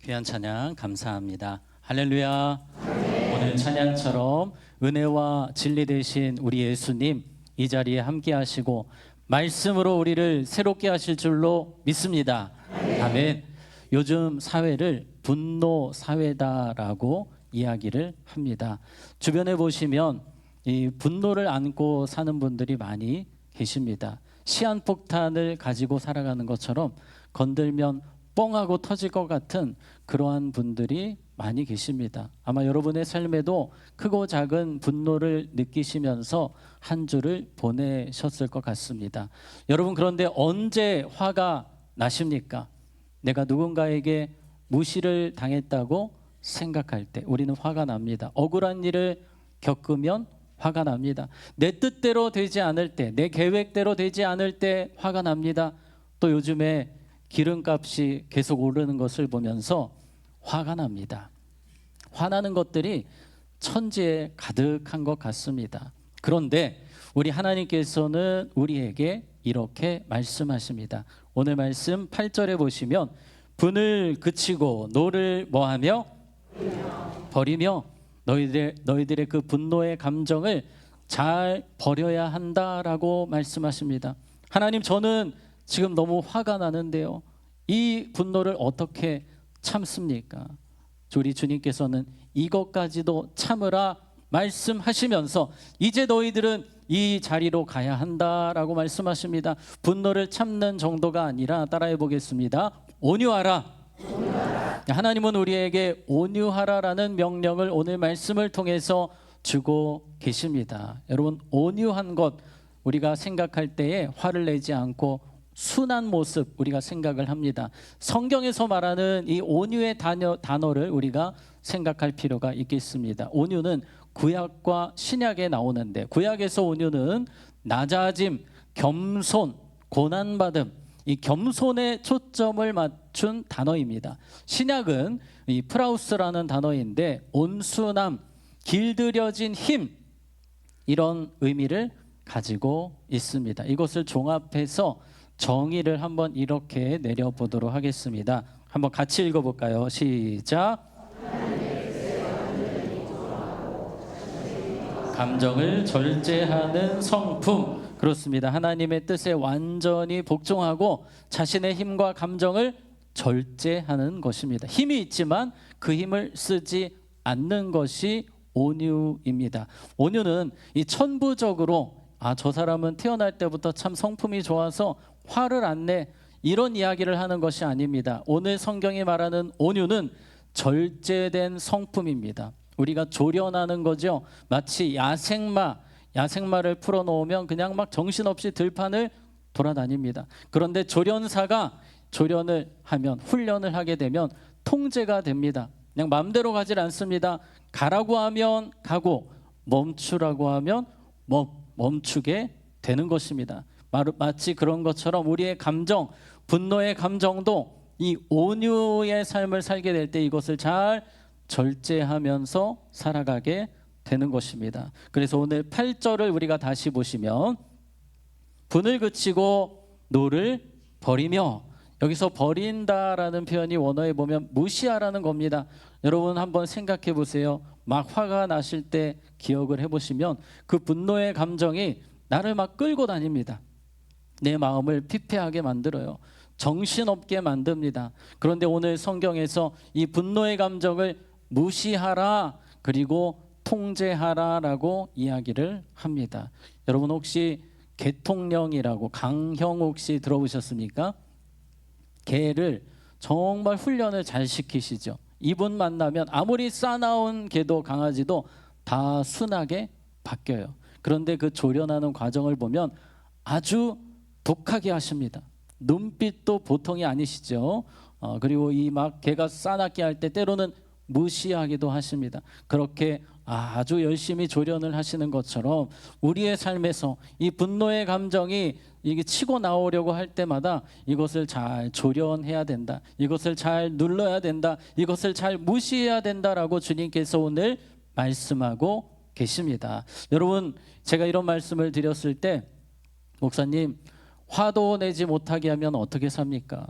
귀한 찬양 감사합니다. 할렐루야. 오늘 찬양처럼 은혜와 진리 되신 우리 예수님 이 자리에 함께 하시고 말씀으로 우리를 새롭게 하실 줄로 믿습니다. 아멘. 요즘 사회를 분노 사회다라고 이야기를 합니다. 주변에 보시면 이 분노를 안고 사는 분들이 많이 계십니다. 시한폭탄을 가지고 살아가는 것처럼 건들면 뻥하고 터질 것 같은 그러한 분들이 많이 계십니다. 아마 여러분의 삶에도 크고 작은 분노를 느끼시면서 한 주를 보내셨을 것 같습니다. 여러분, 그런데 언제 화가 나십니까? 내가 누군가에게 무시를 당했다고 생각할 때 우리는 화가 납니다. 억울한 일을 겪으면 화가 납니다. 내 뜻대로 되지 않을 때, 내 계획대로 되지 않을 때 화가 납니다. 또 요즘에 기름값이 계속 오르는 것을 보면서 화가 납니다. 화나는 것들이 천지에 가득한 것 같습니다. 그런데 우리 하나님께서는 우리에게 이렇게 말씀하십니다. 오늘 말씀 8절에 보시면 분을 그치고 노를 뭐하며? 버리며 너희들의 그 분노의 감정을 잘 버려야 한다라고 말씀하십니다. 하나님, 저는 지금 너무 화가 나는데요, 이 분노를 어떻게 참습니까? 우리 주님께서는 이것까지도 참으라 말씀하시면서 이제 너희들은 이 자리로 가야 한다라고 말씀하십니다. 분노를 참는 정도가 아니라 따라해 보겠습니다. 온유하라. 하나님은 우리에게 온유하라라는 명령을 오늘 말씀을 통해서 주고 계십니다. 여러분, 온유한 것, 우리가 생각할 때에 화를 내지 않고 순한 모습 우리가 생각을 합니다. 성경에서 말하는 이 온유의 단어를 우리가 생각할 필요가 있겠습니다. 온유는 구약과 신약에 나오는데, 구약에서 온유는 낮아짐, 겸손, 고난받음, 이 겸손에 초점을 맞춘 단어입니다. 신약은 이 프라우스라는 단어인데 온순함, 길들여진 힘, 이런 의미를 가지고 있습니다. 이것을 종합해서 정의를 한번 이렇게 내려보도록 하겠습니다. 한번 같이 읽어볼까요? 시작. 감정을 절제하는 성품. 그렇습니다. 하나님의 뜻에 완전히 복종하고 자신의 힘과 감정을 절제하는 것입니다. 힘이 있지만 그 힘을 쓰지 않는 것이 온유입니다. 온유는 이 천부적으로 저 사람은 태어날 때부터 참 성품이 좋아서 화를 안 내, 이런 이야기를 하는 것이 아닙니다. 오늘 성경이 말하는 온유는 절제된 성품입니다. 우리가 조련하는 거죠. 마치 야생마를 풀어놓으면 그냥 막 정신없이 들판을 돌아다닙니다. 그런데 조련사가 조련을 하면, 훈련을 하게 되면 통제가 됩니다. 그냥 마음대로 가질 않습니다. 가라고 하면 가고 멈추라고 하면 멈추게 되는 것입니다. 마치 그런 것처럼 우리의 감정, 분노의 감정도 이 온유의 삶을 살게 될 때 이것을 잘 절제하면서 살아가게 되는 것입니다. 그래서 오늘 8절을 우리가 다시 보시면 분을 그치고 노를 버리며, 여기서 버린다라는 표현이 원어에 보면 무시하라는 겁니다. 여러분 한번 생각해 보세요. 막 화가 나실 때 기억을 해보시면 그 분노의 감정이 나를 막 끌고 다닙니다. 내 마음을 피폐하게 만들어요. 정신없게 만듭니다. 그런데 오늘 성경에서 이 분노의 감정을 무시하라, 그리고 통제하라라고 이야기를 합니다. 여러분 혹시 개통령이라고, 강형 혹시 들어보셨습니까? 개를 정말 훈련을 잘 시키시죠. 이분 만나면 아무리 싸나운 개도 강아지도 다 순하게 바뀌어요. 그런데 그 조련하는 과정을 보면 아주 독하게 하십니다. 눈빛도 보통이 아니시죠. 그리고 이 막 개가 싸납게 할 때 때로는 무시하기도 하십니다. 그렇게 아주 열심히 조련을 하시는 것처럼 우리의 삶에서 이 분노의 감정이 이게 치고 나오려고 할 때마다 이것을 잘 조련해야 된다, 이것을 잘 눌러야 된다, 이것을 잘 무시해야 된다라고 주님께서 오늘 말씀하고 계십니다. 여러분, 제가 이런 말씀을 드렸을 때, 목사님 화도 내지 못하게 하면 어떻게 삽니까?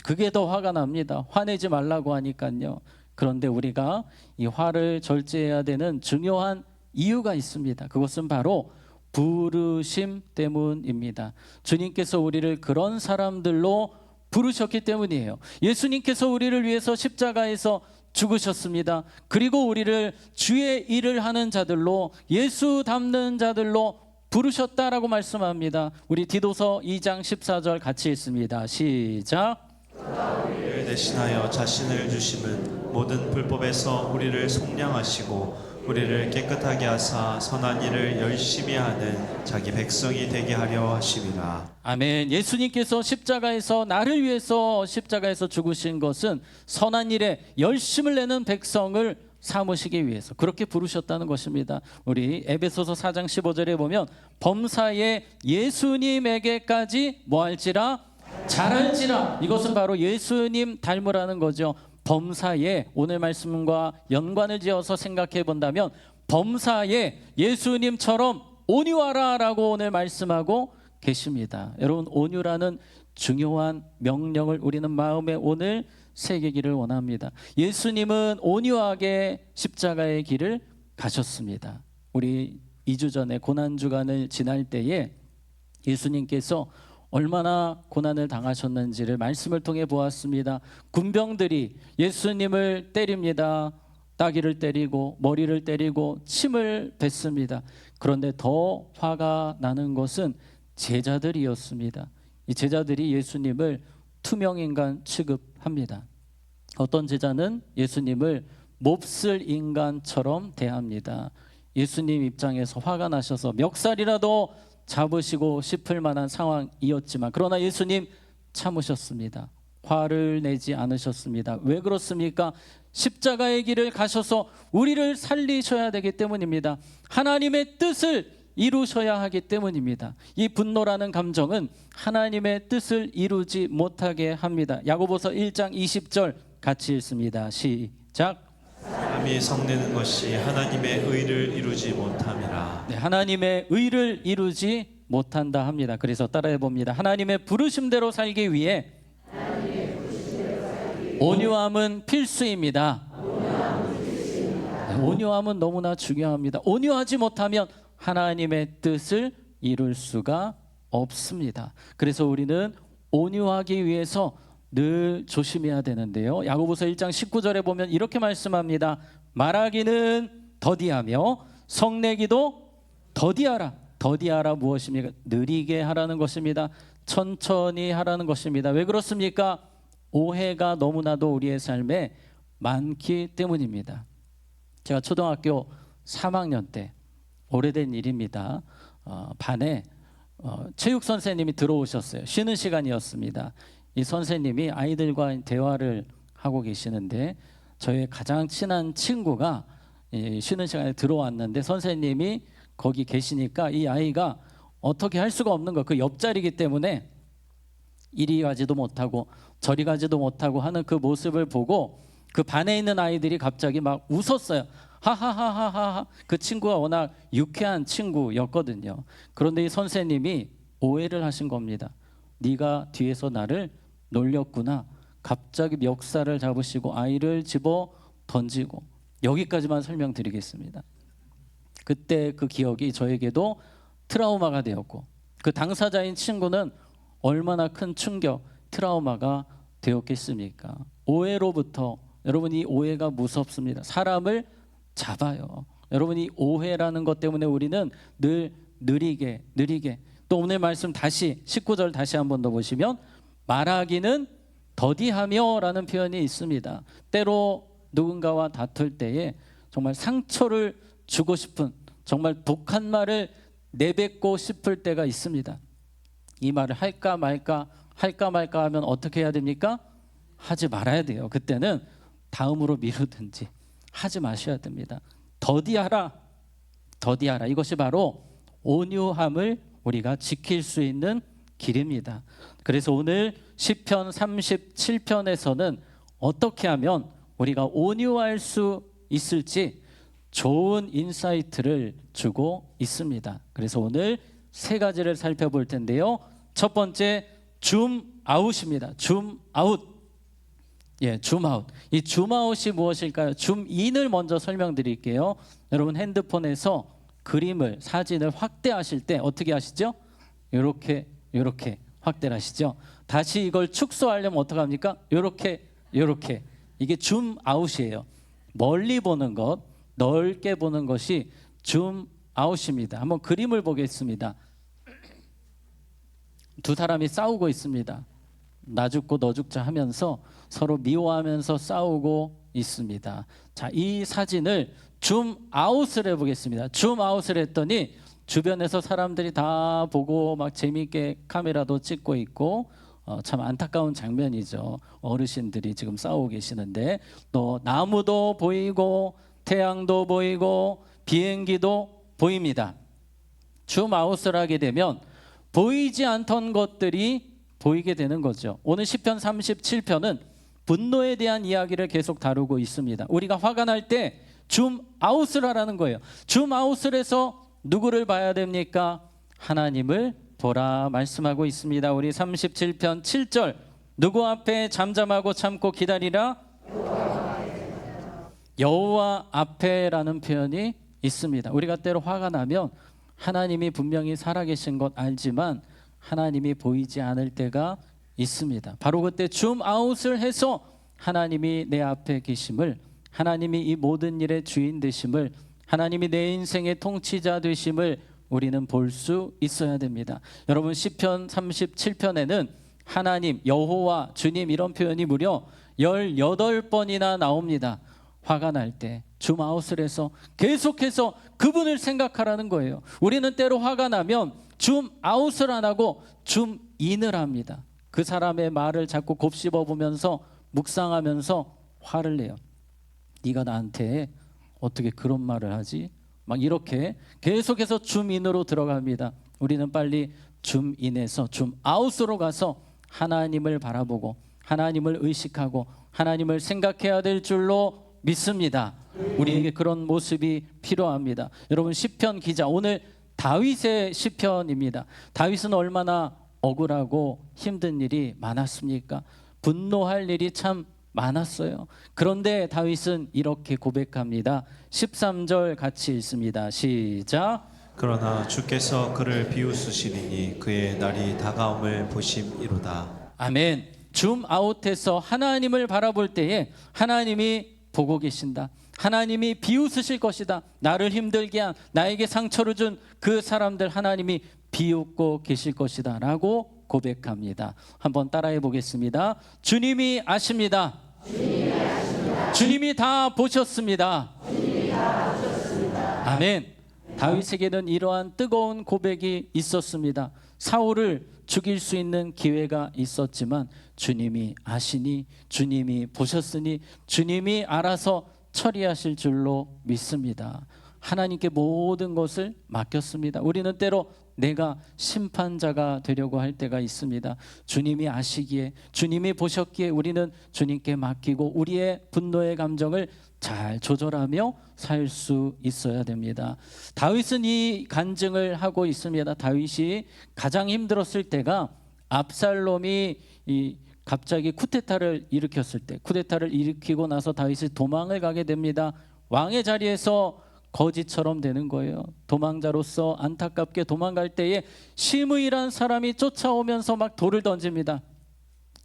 그게 더 화가 납니다. 화내지 말라고 하니까요. 그런데 우리가 이 화를 절제해야 되는 중요한 이유가 있습니다. 그것은 바로 부르심 때문입니다. 주님께서 우리를 그런 사람들로 부르셨기 때문이에요. 예수님께서 우리를 위해서 십자가에서 죽으셨습니다. 그리고 우리를 주의 일을 하는 자들로, 예수 닮는 자들로 부르셨다라고 말씀합니다. 우리 디도서 2장 14절 같이 읽습니다. 시작. 우리를 대신하여 자신을 주심은 모든 불법에서 우리를 속량하시고 우리를 깨끗하게 하사 선한 일을 열심히 하는 자기 백성이 되게 하려 하심이라. 아멘. 예수님께서 십자가에서 나를 위해서 십자가에서 죽으신 것은 선한 일에 열심을 내는 백성을 삼으시기 위해서 그렇게 부르셨다는 것입니다. 우리 에베소서 4장 15절에 보면 범사에 예수님에게까지 뭐할지라 잘할지라, 이것은 바로 예수님 닮으라는 거죠. 범사에, 오늘 말씀과 연관을 지어서 생각해 본다면 범사에 예수님처럼 온유하라라고 오늘 말씀하고 계십니다. 여러분, 온유라는 중요한 명령을 우리는 마음에 오늘 새기기를 원합니다. 예수님은 온유하게 십자가의 길을 가셨습니다. 우리 2주 전에 고난주간을 지날 때에 예수님께서 얼마나 고난을 당하셨는지를 말씀을 통해 보았습니다. 군병들이 예수님을 때립니다. 따귀를 때리고 머리를 때리고 침을 뱉습니다. 그런데 더 화가 나는 것은 제자들이었습니다. 이 제자들이 예수님을 투명인간 취급합니다. 어떤 제자는 예수님을 몹쓸 인간처럼 대합니다. 예수님 입장에서 화가 나셔서 멱살이라도 잡으시고 싶을 만한 상황이었지만 그러나 예수님 참으셨습니다. 화를 내지 않으셨습니다. 왜 그렇습니까? 십자가의 길을 가셔서 우리를 살리셔야 되기 때문입니다. 하나님의 뜻을 이루셔야 하기 때문입니다. 이 분노라는 감정은 하나님의 뜻을 이루지 못하게 합니다. 야고보서 1장 20절 같이 읽습니다. 시작. 사람이 성내는 것이 하나님의 의를 이루지 못함이라. 네, 하나님의 의를 이루지 못한다 합니다. 그래서 따라해 봅니다. 하나님의 부르심대로 살기 위해 온유함은 필수입니다. 네, 온유함은 너무나 중요합니다. 온유하지 못하면 하나님의 뜻을 이룰 수가 없습니다. 그래서 우리는 온유하기 위해서 늘 조심해야 되는데요. 야고보서 1장 19절에 보면 이렇게 말씀합니다. 말하기는 더디하며 성내기도 더디하라. 더디하라 무엇입니까? 느리게 하라는 것입니다. 천천히 하라는 것입니다. 왜 그렇습니까? 오해가 너무나도 우리의 삶에 많기 때문입니다. 제가 초등학교 3학년 때 오래된 일입니다. 반에 체육 선생님이 들어오셨어요. 쉬는 시간이었습니다. 이 선생님이 아이들과 대화를 하고 계시는데 저의 가장 친한 친구가 쉬는 시간에 들어왔는데 선생님이 거기 계시니까 이 아이가 어떻게 할 수가 없는 거, 그 옆자리이기 때문에 이리 가지도 못하고 저리 가지도 못하고 하는 그 모습을 보고 그 반에 있는 아이들이 갑자기 막 웃었어요. 하하하하하. 그 친구가 워낙 유쾌한 친구였거든요. 그런데 이 선생님이 오해를 하신 겁니다. 네가 뒤에서 나를 놀렸구나. 갑자기 멱살을 잡으시고 아이를 집어 던지고, 여기까지만 설명드리겠습니다. 그때 그 기억이 저에게도 트라우마가 되었고 그 당사자인 친구는 얼마나 큰 충격, 트라우마가 되었겠습니까? 오해로부터, 여러분, 이 오해가 무섭습니다. 사람을 잡아요. 여러분, 이 오해라는 것 때문에 우리는 늘 느리게 또 오늘 말씀 다시 19절 다시 한번 더 보시면 말하기는 더디하며 라는 표현이 있습니다. 때로 누군가와 다툴 때에 정말 상처를 주고 싶은, 정말 독한 말을 내뱉고 싶을 때가 있습니다. 이 말을 할까 말까 하면 어떻게 해야 됩니까? 하지 말아야 돼요. 그때는 다음으로 미루든지 하지 마셔야 됩니다. 더디하라. 이것이 바로 온유함을 우리가 지킬 수 있는 길입니다. 그래서 오늘 시편 37편에서는 어떻게 하면 우리가 온유할 수 있을지 좋은 인사이트를 주고 있습니다. 그래서 오늘 세 가지를 살펴볼 텐데요. 첫 번째, 줌 아웃입니다. 줌 아웃. 예, 줌 아웃. 이 줌 아웃이 무엇일까요? 줌 인을 먼저 설명드릴게요. 여러분 핸드폰에서 그림을 사진을 확대하실 때 어떻게 하시죠? 이렇게 확대를 하시죠. 다시 이걸 축소하려면 어떻게 합니까? 이렇게 이게 줌 아웃이에요. 멀리 보는 것, 넓게 보는 것이 줌 아웃입니다. 한번 그림을 보겠습니다. 두 사람이 싸우고 있습니다. 나 죽고 너 죽자 하면서 서로 미워하면서 싸우고 있습니다. 자, 이 사진을 줌 아웃을 해보겠습니다. 줌 아웃을 했더니 주변에서 사람들이 다 보고 막 재미있게 카메라도 찍고 있고 참 안타까운 장면이죠. 어르신들이 지금 싸우고 계시는데 또 나무도 보이고 태양도 보이고 비행기도 보입니다. 줌 아웃을 하게 되면 보이지 않던 것들이 보이게 되는 거죠. 오늘 시편 37편은 분노에 대한 이야기를 계속 다루고 있습니다. 우리가 화가 날 때 줌 아웃을 하라는 거예요. 줌 아웃을 해서 누구를 봐야 됩니까? 하나님을 보라 말씀하고 있습니다. 우리 37편 7절 누구 앞에 잠잠하고 참고 기다리라? 여호와 앞에라는 표현이 있습니다. 우리가 때로 화가 나면 하나님이 분명히 살아계신 것 알지만 하나님이 보이지 않을 때가 있습니다. 바로 그때 줌 아웃을 해서 하나님이 내 앞에 계심을, 하나님이 이 모든 일의 주인 되심을, 하나님이 내 인생의 통치자 되심을 우리는 볼 수 있어야 됩니다. 여러분 시편 37편에는 하나님, 여호와, 주님 이런 표현이 무려 18번이나 나옵니다. 화가 날 때 줌 아웃을 해서 계속해서 그분을 생각하라는 거예요. 우리는 때로 화가 나면 줌 아웃을 안 하고 줌 인을 합니다. 그 사람의 말을 자꾸 곱씹어 보면서 묵상하면서 화를 내요. 네가 나한테 어떻게 그런 말을 하지? 막 이렇게 계속해서 줌 인으로 들어갑니다. 우리는 빨리 줌 인에서 줌 아웃으로 가서 하나님을 바라보고 하나님을 의식하고 하나님을 생각해야 될 줄로 믿습니다. 우리에게 그런 모습이 필요합니다. 여러분 시편 기자 오늘 다윗의 시편입니다. 다윗은 얼마나 억울하고 힘든 일이 많았습니까? 분노할 일이 참 많았어요. 그런데 다윗은 이렇게 고백합니다. 13절 같이 읽습니다. 시작. 그러나 주께서 그를 비웃으시리니 그의 날이 다가옴을 보심이로다. 아멘. 줌 아웃해서 하나님을 바라볼 때에 하나님이 보고 계신다. 하나님이 비웃으실 것이다. 나를 힘들게 한, 나에게 상처를 준 그 사람들 하나님이 비웃고 계실 것이다 라고 고백합니다. 한번 따라해 보겠습니다. 주님이 아십니다. 주님이 다 보셨습니다. 아멘. 다윗에게는 이러한 뜨거운 고백이 있었습니다. 사울을 죽일 수 있는 기회가 있었지만 주님이 아시니, 주님이 보셨으니, 주님이 알아서 처리하실 줄로 믿습니다. 하나님께 모든 것을 맡겼습니다. 우리는 때로 내가 심판자가 되려고 할 때가 있습니다. 주님이 아시기에, 주님이 보셨기에 우리는 주님께 맡기고 우리의 분노의 감정을 잘 조절하며 살 수 있어야 됩니다. 다윗은 이 간증을 하고 있습니다. 다윗이 가장 힘들었을 때가 압살롬이 갑자기 쿠데타를 일으켰을 때, 쿠데타를 일으키고 나서 다윗이 도망을 가게 됩니다. 왕의 자리에서 거지처럼 되는 거예요. 도망자로서 안타깝게 도망갈 때에 시므이란 사람이 쫓아오면서 막 돌을 던집니다.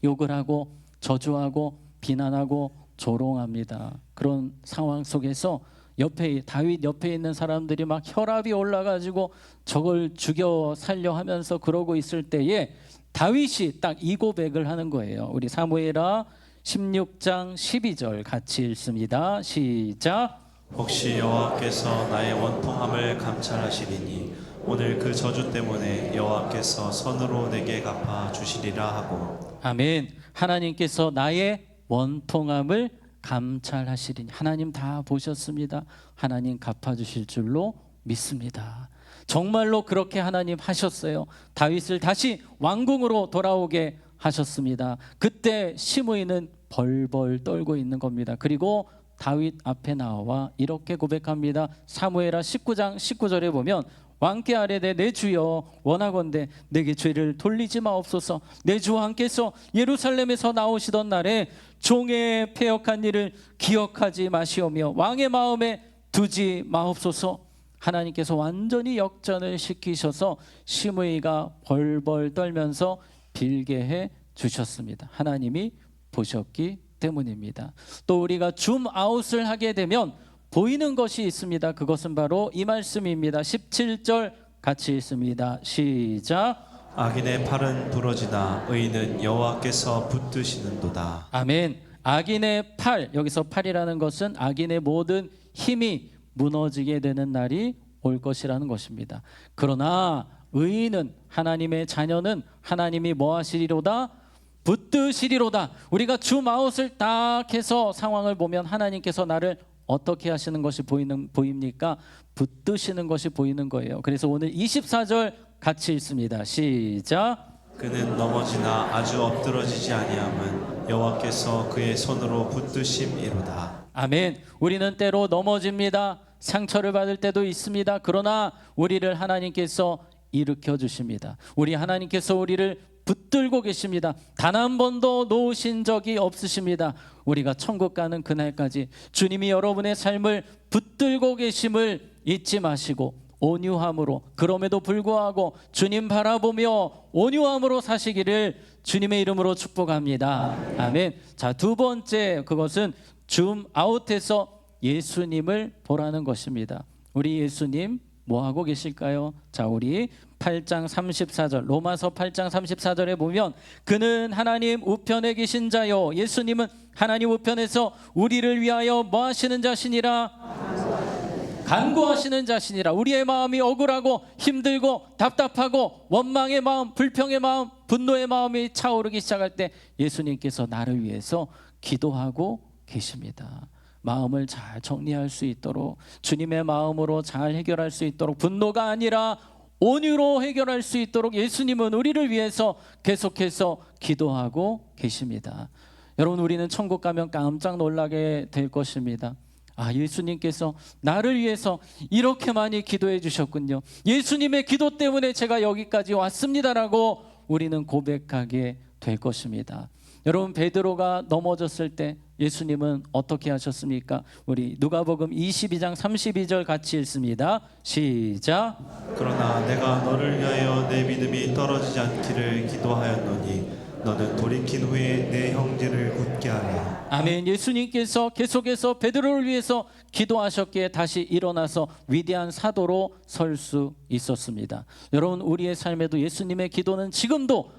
욕을 하고 저주하고 비난하고 조롱합니다. 그런 상황 속에서 다윗 옆에 있는 사람들이 막 혈압이 올라가지고 저걸 죽여 살려 하면서 그러고 있을 때에 다윗이 딱 이 고백을 하는 거예요. 우리 사무엘하 16장 12절 같이 읽습니다. 시작. 혹시 여호와께서 나의 원통함을 감찰하시리니 오늘 그 저주 때문에 여호와께서 선으로 내게 갚아 주시리라 하고. 아멘. 하나님께서 나의 원통함을 감찰하시리니 하나님 다 보셨습니다. 하나님 갚아주실 줄로 믿습니다. 정말로 그렇게 하나님 하셨어요. 다윗을 다시 왕궁으로 돌아오게 하셨습니다. 그때 시므이는 벌벌 떨고 있는 겁니다. 그리고 다윗 앞에 나와 이렇게 고백합니다. 사무엘하 19장 19절에 보면 왕께 아뢰되 내 주여 원하건대 내게 죄를 돌리지 마옵소서. 내 주 왕께서 예루살렘에서 나오시던 날에 종의 패역한 일을 기억하지 마시오며 왕의 마음에 두지 마옵소서. 하나님께서 완전히 역전을 시키셔서 시므이가 벌벌 떨면서 빌게 해 주셨습니다. 하나님이 보셨기 때문입니다. 또 우리가 줌아웃을 하게 되면 보이는 것이 있습니다. 그것은 바로 이 말씀입니다. 17절 같이 읽습니다. 시작. 악인의 팔은 부러지나 의인은 여호와께서 붙드시는도다. 아멘. 악인의 팔, 여기서 팔이라는 것은 악인의 모든 힘이 무너지게 되는 날이 올 것이라는 것입니다. 그러나 의인은, 하나님의 자녀는 하나님이 뭐 하시리로다? 붙드시리로다. 우리가 줌아웃을 딱 해서 상황을 보면 하나님께서 나를 어떻게 하시는 것이 보입니까? 붙드시는 것이 보이는 거예요. 그래서 오늘 24절 같이 읽습니다. 시작. 그는 넘어지나 아주 엎드러지지 아니함은 여호와께서 그의 손으로 붙드심이로다. 아멘. 우리는 때로 넘어집니다. 상처를 받을 때도 있습니다. 그러나 우리를 하나님께서 일으켜 주십니다. 우리 하나님께서 우리를 붙들고 계십니다. 단 한 번도 놓으신 적이 없으십니다. 우리가 천국 가는 그날까지 주님이 여러분의 삶을 붙들고 계심을 잊지 마시고 온유함으로, 그럼에도 불구하고 주님 바라보며 온유함으로 사시기를 주님의 이름으로 축복합니다. 아멘. 자, 두 번째, 그것은 줌아웃해서 예수님을 보라는 것입니다. 우리 예수님 뭐 하고 계실까요? 자, 우리 8장 34절, 로마서 8장 34절에 보면 그는 하나님 우편에 계신 자요, 예수님은 하나님 우편에서 우리를 위하여 뭐 하시는 자신이라? 간구하시는 자신이라. 우리의 마음이 억울하고 힘들고 답답하고 원망의 마음, 불평의 마음, 분노의 마음이 차오르기 시작할 때 예수님께서 나를 위해서 기도하고 계십니다. 마음을 잘 정리할 수 있도록, 주님의 마음으로 잘 해결할 수 있도록, 분노가 아니라 온유로 해결할 수 있도록 예수님은 우리를 위해서 계속해서 기도하고 계십니다. 여러분, 우리는 천국 가면 깜짝 놀라게 될 것입니다. 아, 예수님께서 나를 위해서 이렇게 많이 기도해 주셨군요. 예수님의 기도 때문에 제가 여기까지 왔습니다라고 우리는 고백하게 될 것입니다. 여러분, 베드로가 넘어졌을 때 예수님은 어떻게 하셨습니까? 우리 누가복음 22장 32절 같이 읽습니다. 시작. 그러나 내가 너를 위하여 내 믿음이 떨어지지 않기를 기도하였노니 너는 돌이킨 후에 내 형제를 굳게 하라. 아멘. 예수님께서 계속해서 베드로를 위해서 기도하셨기에 다시 일어나서 위대한 사도로 설 수 있었습니다. 여러분, 우리의 삶에도 예수님의 기도는 지금도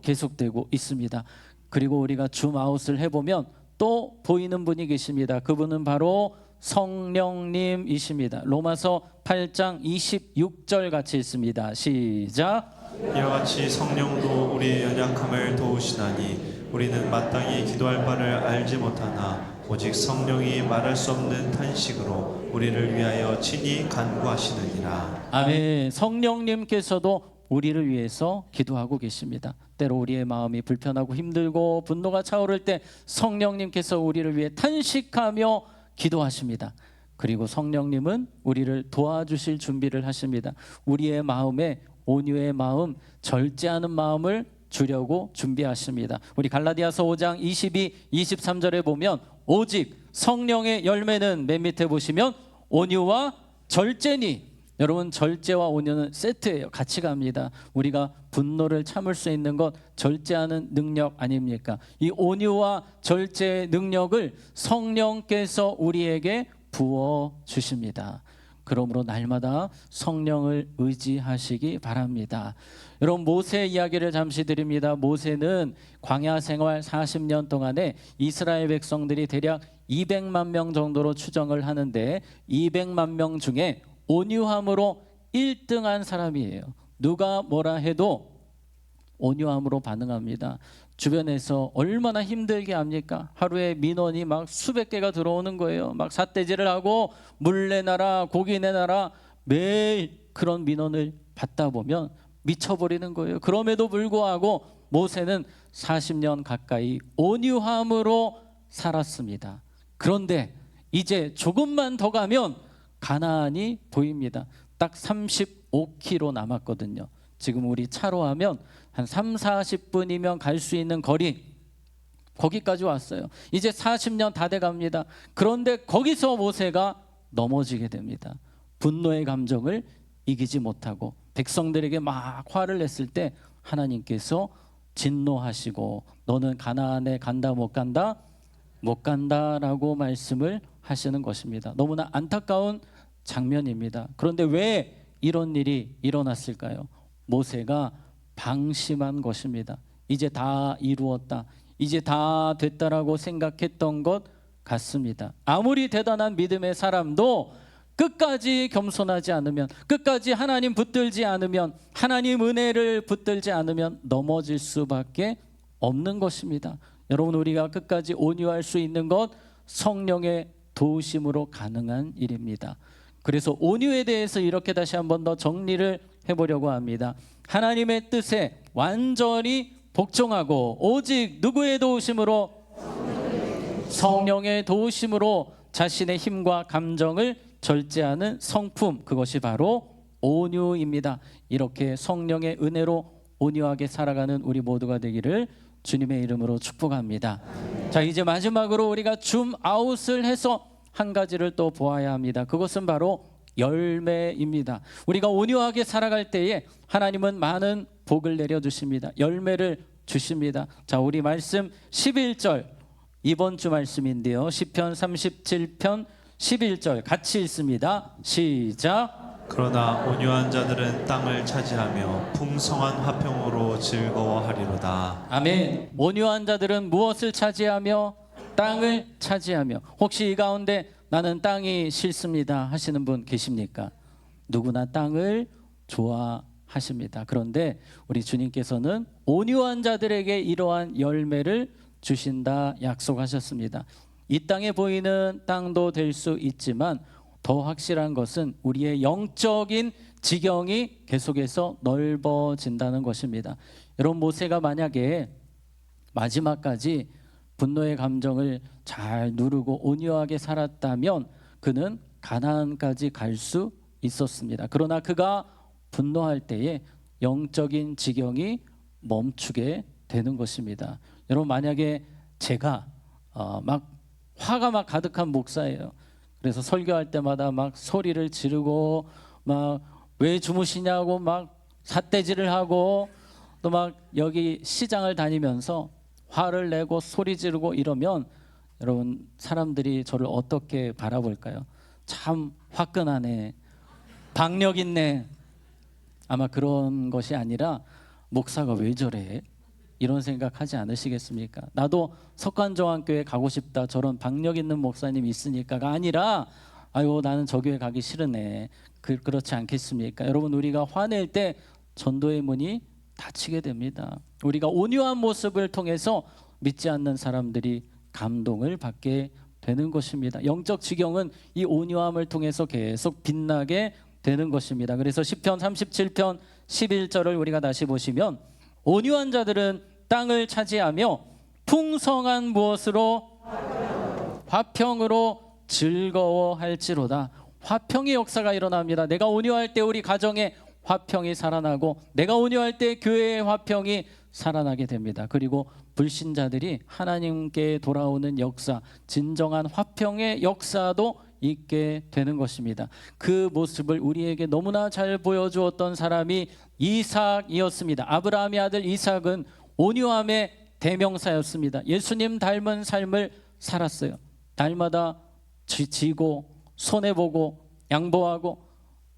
계속되고 있습니다. 그리고 우리가 줌아웃을 해보면 또 보이는 분이 계십니다. 그분은 바로 성령님이십니다. 로마서 8장 26절 같이 읽습니다. 시작. 이와 같이 성령도 우리의 연약함을 도우시나니 우리는 마땅히 기도할 바를 알지 못하나 오직 성령이 말할 수 없는 탄식으로 우리를 위하여 친히 간구하시느니라. 아멘. 성령님께서도 우리를 위해서 기도하고 계십니다. 때로 우리의 마음이 불편하고 힘들고 분노가 차오를 때 성령님께서 우리를 위해 탄식하며 기도하십니다. 그리고 성령님은 우리를 도와주실 준비를 하십니다. 우리의 마음에 온유의 마음, 절제하는 마음을 주려고 준비하십니다. 우리 갈라디아서 5장 22, 23절에 보면 오직 성령의 열매는 맨 밑에 보시면 온유와 절제니. 여러분, 절제와 온유는 세트예요. 같이 갑니다. 우리가 분노를 참을 수 있는 것, 절제하는 능력 아닙니까? 이 온유와 절제의 능력을 성령께서 우리에게 부어 주십니다. 그러므로 날마다 성령을 의지하시기 바랍니다. 여러분, 모세 이야기를 잠시 드립니다. 모세는 광야 생활 40년 동안에 이스라엘 백성들이 대략 200만 명 정도로 추정을 하는데 200만 명 중에 온유함으로 1등한 사람이에요. 누가 뭐라 해도 온유함으로 반응합니다. 주변에서 얼마나 힘들게 합니까? 하루에 민원이 막 수백 개가 들어오는 거예요. 막 삿대질을 하고 물 내놔라, 고기 내놔라, 매일 그런 민원을 받다 보면 미쳐버리는 거예요. 그럼에도 불구하고 모세는 40년 가까이 온유함으로 살았습니다. 그런데 이제 조금만 더 가면 가나안이 보입니다. 딱 35km 남았거든요. 지금 우리 차로 하면 한 3, 40분이면 갈 수 있는 거리, 거기까지 왔어요. 이제 40년 다 돼갑니다. 그런데 거기서 모세가 넘어지게 됩니다. 분노의 감정을 이기지 못하고 백성들에게 막 화를 냈을 때 하나님께서 진노하시고 너는 가나안에 간다 못 간다? 못 간다라고 말씀을 하시는 것입니다. 너무나 안타까운 장면입니다. 그런데 왜 이런 일이 일어났을까요? 모세가 방심한 것입니다. 이제 다 이루었다, 이제 다 됐다라고 생각했던 것 같습니다. 아무리 대단한 믿음의 사람도 끝까지 겸손하지 않으면, 끝까지 하나님 붙들지 않으면, 하나님 은혜를 붙들지 않으면 넘어질 수밖에 없는 것입니다. 여러분, 우리가 끝까지 온유할 수 있는 것 성령의 도우심으로 가능한 일입니다. 그래서 온유에 대해서 이렇게 다시 한번 더 정리를 해보려고 합니다. 하나님의 뜻에 완전히 복종하고 오직 누구의 도우심으로? 성령의 도우심으로 자신의 힘과 감정을 절제하는 성품, 그것이 바로 온유입니다. 이렇게 성령의 은혜로 온유하게 살아가는 우리 모두가 되기를 주님의 이름으로 축복합니다. 자, 이제 마지막으로 우리가 줌아웃을 해서 한 가지를 또 보아야 합니다. 그것은 바로 열매입니다. 우리가 온유하게 살아갈 때에 하나님은 많은 복을 내려주십니다. 열매를 주십니다. 자, 우리 말씀 11절, 이번 주 말씀인데요. 시편 37편 11절 같이 읽습니다. 시작. 그러나 온유한 자들은 땅을 차지하며 풍성한 화평으로 즐거워하리로다. 아멘. 온유한 자들은 무엇을 차지하며? 땅을 차지하며. 혹시 이 가운데 나는 땅이 싫습니다 하시는 분 계십니까? 누구나 땅을 좋아하십니다. 그런데 우리 주님께서는 온유한 자들에게 이러한 열매를 주신다 약속하셨습니다. 이 땅에 보이는 땅도 될 수 있지만 더 확실한 것은 우리의 영적인 지경이 계속해서 넓어진다는 것입니다. 여러분, 모세가 만약에 마지막까지 분노의 감정을 잘 누르고 온유하게 살았다면 그는 가나안까지 갈 수 있었습니다. 그러나 그가 분노할 때에 영적인 지경이 멈추게 되는 것입니다. 여러분, 만약에 제가 막 화가 막 가득한 목사예요. 그래서 설교할 때마다 막 소리를 지르고 막 왜 주무시냐고 막 삿대질을 하고 또 막 여기 시장을 다니면서 화를 내고 소리 지르고 이러면 여러분, 사람들이 저를 어떻게 바라볼까요? 참 화끈하네, 박력 있네. 아마 그런 것이 아니라 목사가 왜 저래? 이런 생각하지 않으시겠습니까? 나도 석관정왕교회 가고 싶다, 저런 박력 있는 목사님 있으니까가 아니라 아유, 나는 저 교회 가기 싫으네. 그렇지 않겠습니까? 여러분, 우리가 화낼 때 전도의 문이 닫히게 됩니다. 우리가 온유한 모습을 통해서 믿지 않는 사람들이 감동을 받게 되는 것입니다. 영적 지경은 이 온유함을 통해서 계속 빛나게 되는 것입니다. 그래서 시편 37편 11절을 우리가 다시 보시면 온유한 자들은 땅을 차지하며 풍성한 무엇으로? 화평으로 즐거워할지로다. 화평의 역사가 일어납니다. 내가 온유할 때 우리 가정에 화평이 살아나고 내가 온유할 때 교회의 화평이 살아나게 됩니다. 그리고 불신자들이 하나님께 돌아오는 역사, 진정한 화평의 역사도 있게 되는 것입니다. 그 모습을 우리에게 너무나 잘 보여주었던 사람이 이삭이었습니다. 아브라함의 아들 이삭은 온유함의 대명사였습니다. 예수님 닮은 삶을 살았어요. 날마다 지고 손해보고 양보하고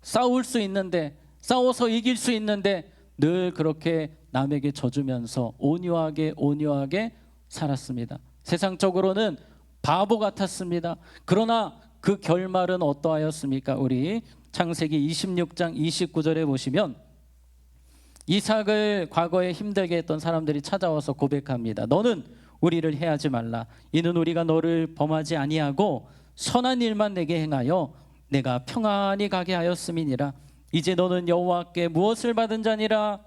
싸울 수 있는데, 싸워서 이길 수 있는데 늘 그렇게 남에게 져주면서 온유하게 살았습니다. 세상적으로는 바보 같았습니다. 그러나 그 결말은 어떠하였습니까? 우리 창세기 26장 29절에 보시면 이삭을 과거에 힘들게 했던 사람들이 찾아와서 고백합니다. 너는 우리를 해하지 말라. 이는 우리가 너를 범하지 아니하고 선한 일만 내게 행하여 내가 평안히 가게 하였음이니라. 이제 너는 여호와께 무엇을 받은 자니라?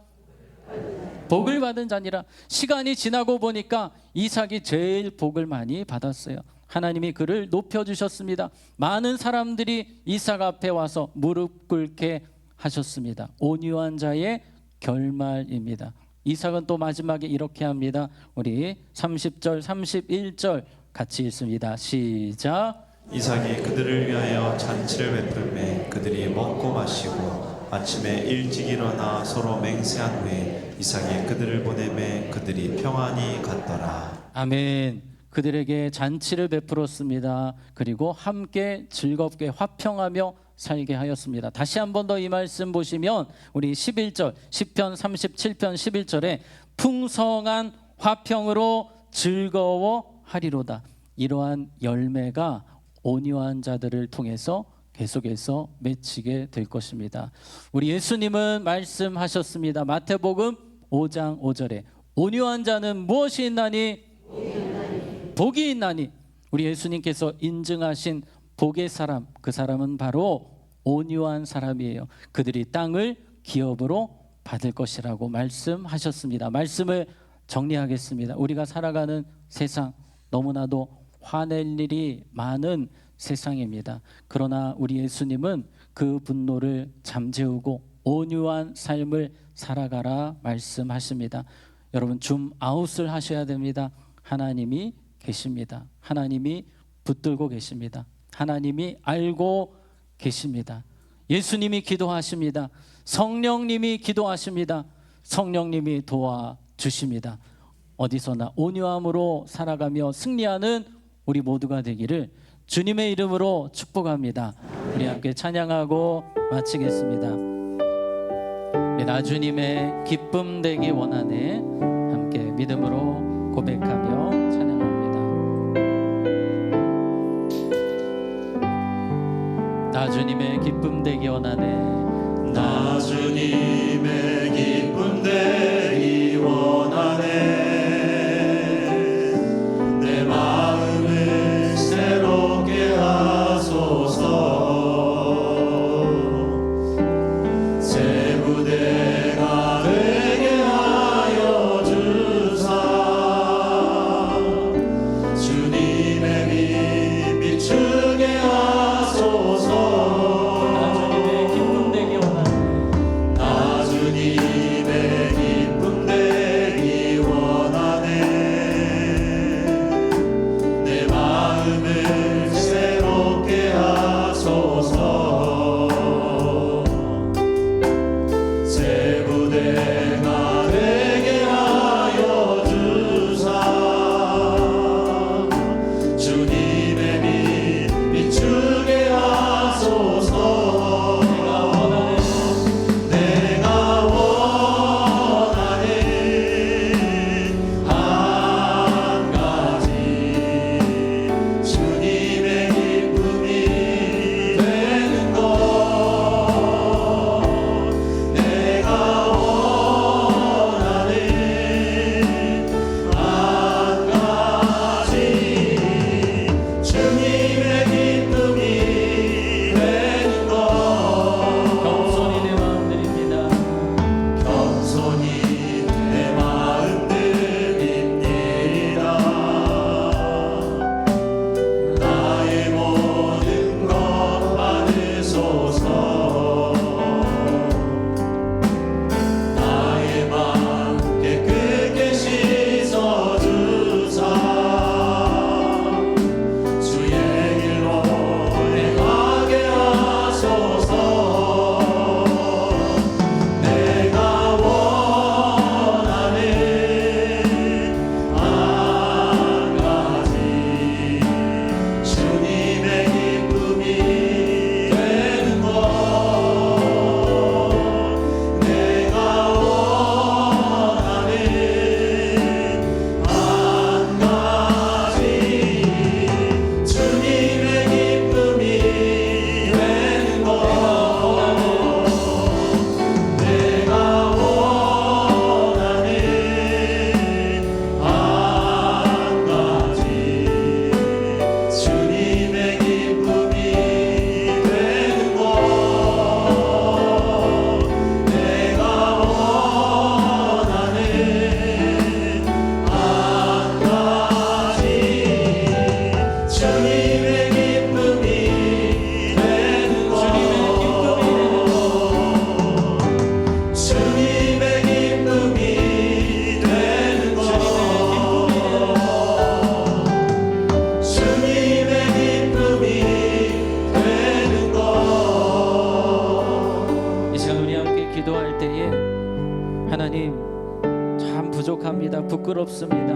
복을 받은 자니라. 시간이 지나고 보니까 이삭이 제일 복을 많이 받았어요. 하나님이 그를 높여주셨습니다. 많은 사람들이 이삭 앞에 와서 무릎 꿇게 하셨습니다. 온유한 자의 결말입니다. 이삭은 또 마지막에 이렇게 합니다. 우리 30절 31절 같이 읽습니다. 시작. 이삭이 그들을 위하여 잔치를 베풀매 그들이 먹고 마시고 아침에 일찍 일어나 서로 맹세한 후에 이삭이 그들을 보내매 그들이 평안히 갔더라. 아멘. 그들에게 잔치를 베풀었습니다. 그리고 함께 즐겁게 화평하며 살게 하였습니다. 다시 한 번 더 이 말씀 보시면 우리 11절 시편 37편 11절에 풍성한 화평으로 즐거워하리로다. 이러한 열매가 온유한 자들을 통해서 계속해서 맺히게 될 것입니다. 우리 예수님은 말씀하셨습니다. 마태복음 5장 5절에 온유한 자는 무엇이 있나니? 복이 있나니. 우리 예수님께서 인증하신 복의 사람, 그 사람은 바로 온유한 사람이에요. 그들이 땅을 기업으로 받을 것이라고 말씀하셨습니다. 말씀을 정리하겠습니다. 우리가 살아가는 세상, 너무나도 화낼 일이 많은 세상입니다. 그러나 우리 예수님은 그 분노를 잠재우고 온유한 삶을 살아가라 말씀하십니다. 여러분 줌 아웃을 하셔야 됩니다. 하나님이 계십니다. 하나님이 붙들고 계십니다. 하나님이 알고 계십니다. 예수님이 기도하십니다. 성령님이 기도하십니다. 성령님이 도와주십니다. 어디서나 온유함으로 살아가며 승리하는 우리 모두가 되기를 주님의 이름으로 축복합니다. 우리 함께 찬양하고 마치겠습니다. 나주님의 기쁨 되기 원하네. 함께 믿음으로 고백하며 찬양합니다. 나주님의 기쁨 되기 원하네. 나주님의 기쁨 되기 원하네. 내 마음을 새롭게 하소서. 새 부대가 되게 하여 주사. 주님의 빛 비추게 하소서. 나주님의 기쁨 되기 원하네. 나주님의 기쁨 되기 부끄럽습니다.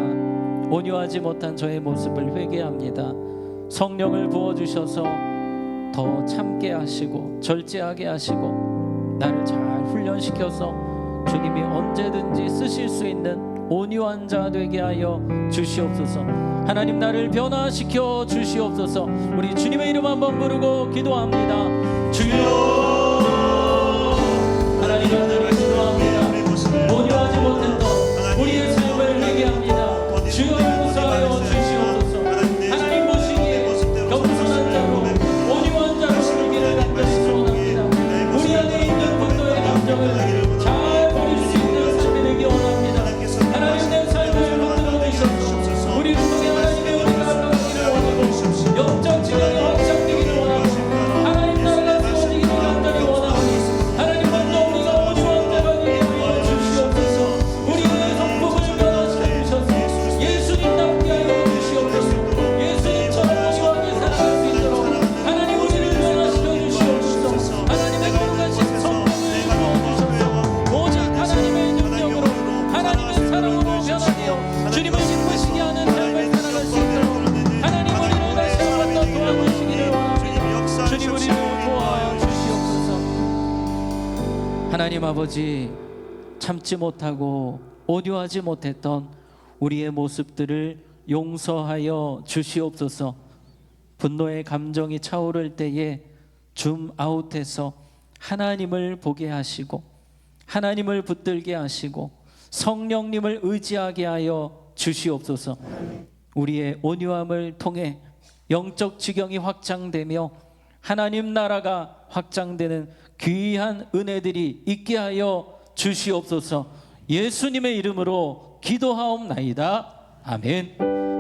온유하지 못한 저의 모습을 회개합니다. 성령을 부어주셔서 더 참게 하시고 절제하게 하시고 나를 잘 훈련시켜서 주님이 언제든지 쓰실 수 있는 온유한 자 되게 하여 주시옵소서. 하나님, 나를 변화시켜 주시옵소서. 우리 주님의 이름 한번 부르고 기도합니다. 주여, 하나님 앞에 기도합니다. 온유하지 못했던 우리의 삶을 회개합니다. 주여, 용서하여 주시옵소서. 하나님 보시기에 겸손한 자로 온유한 자로 살기를 간절히 소원합니다. 우리 안에 있는 분노의 감정을 잘 버릴 수 있는 삶이 되기 원합니다. 하나님, 내 삶을 붙들어 주셔서 우리 중에 하나님의 은혜가 흘러가기를 원하고 영적 지경이 확장되기를 원하고 하나님 나라가 세워지기를 간절히 원하고 하나님 먼저 우리가 온유한 자가 되게 하여 주시옵소서. 우리의 성품을 변화시켜 주셔서 예수님답게 하여 주시옵소서. 예수님처럼 온유하게 살아갈 수 있도록 하나님 우리를 변화시켜 주시옵소서. 하나님의 거룩하신 성품을 부어주셔서 오직 하나님의 능력으로 하나님의 사랑으로 변화되어 주님을 기쁘시게 하는 삶을 살아갈 수 있도록 하나님 우리를 다시 한번 더 도와주시기를 원합니다. 주님, 우리를 도와주시옵소서. 하나님 아버지, 참지 못하고 온유하지 못했던 우리의 모습들을 용서하여 주시옵소서. 분노의 감정이 차오를 때에 줌아웃해서 하나님을 보게 하시고 하나님을 붙들게 하시고 성령님을 의지하게 하여 주시옵소서. 우리의 온유함을 통해 영적 지경이 확장되며 하나님 나라가 확장되는 귀한 은혜들이 있게 하여 주시옵소서. 예수님의 이름으로 기도하옵나이다. 아멘.